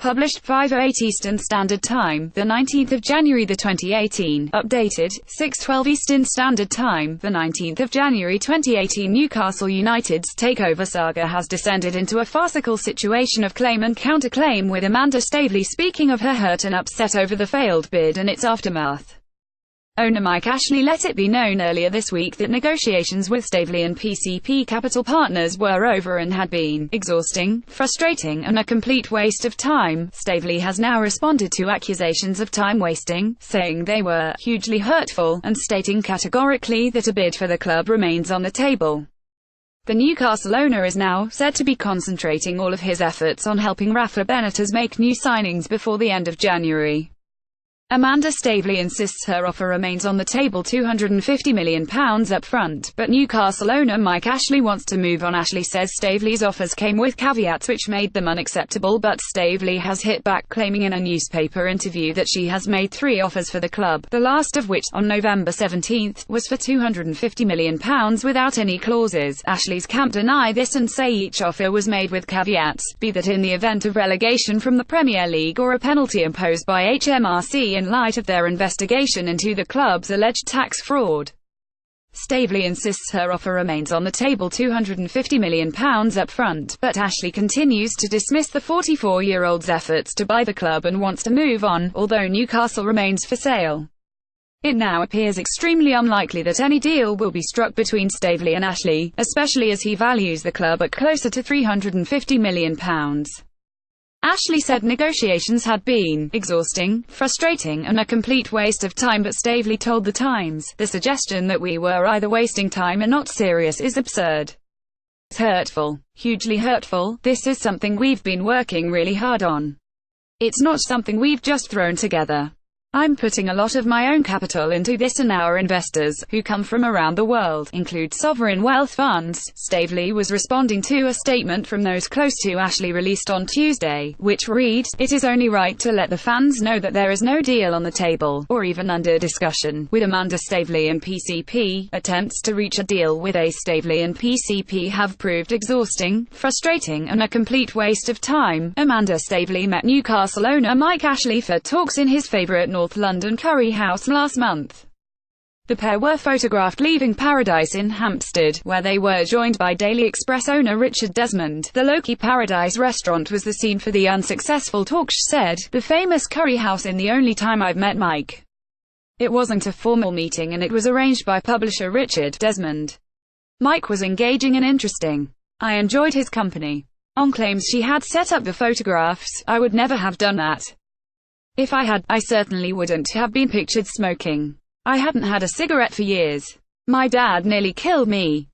Published 5:08 Eastern Standard Time, the 19th of January 2018. Updated 6:12 Eastern Standard Time, the 19th of January 2018. Newcastle United's takeover saga has descended into a farcical situation of claim and counterclaim, with Amanda Staveley speaking of her hurt and upset over the failed bid and its aftermath. Owner Mike Ashley let it be known earlier this week that negotiations with Staveley and PCP Capital Partners were over and had been exhausting, frustrating, and a complete waste of time. Staveley has now responded to accusations of time wasting, saying they were hugely hurtful, and stating categorically that a bid for the club remains on the table. The Newcastle owner is now said to be concentrating all of his efforts on helping Rafa Benitez make new signings before the end of January. Amanda Staveley insists her offer remains on the table, £250 million up front, but Newcastle owner Mike Ashley wants to move on. Ashley says Staveley's offers came with caveats which made them unacceptable, but Staveley has hit back, claiming in a newspaper interview that she has made 3 offers for the club, the last of which, on November 17, was for £250 million without any clauses. Ashley's camp deny this and say each offer was made with caveats, be that in the event of relegation from the Premier League or a penalty imposed by HMRC in light of their investigation into the club's alleged tax fraud. Staveley insists her offer remains on the table, £250 million up front, but Ashley continues to dismiss the 44-year-old's efforts to buy the club and wants to move on, although Newcastle remains for sale. It now appears extremely unlikely that any deal will be struck between Staveley and Ashley, especially as he values the club at closer to £350 million. Ashley said negotiations had been exhausting, frustrating, and a complete waste of time, but Staveley told The Times, "The suggestion that we were either wasting time or not serious is absurd. It's hurtful. Hugely hurtful. This is something we've been working really hard on. It's not something we've just thrown together. I'm putting a lot of my own capital into this, and our investors, who come from around the world, include sovereign wealth funds." Staveley was responding to a statement from those close to Ashley released on Tuesday, which read, "It is only right to let the fans know that there is no deal on the table, or even under discussion, with Amanda Staveley and PCP. Attempts to reach a deal with Staveley and PCP have proved exhausting, frustrating, and a complete waste of time." Amanda Staveley met Newcastle owner Mike Ashley for talks in his favourite North London curry house last month. The pair were photographed leaving Paradise in Hampstead, where they were joined by Daily Express owner Richard Desmond. The Loki Paradise restaurant was the scene for the unsuccessful talks, said the famous curry house. "In the only time I've met Mike. It wasn't a formal meeting, and it was arranged by publisher Richard Desmond. Mike was engaging and interesting. I enjoyed his company." On claims she had set up the photographs, "I would never have done that. If I had, I certainly wouldn't have been pictured smoking. I hadn't had a cigarette for years. My dad nearly killed me.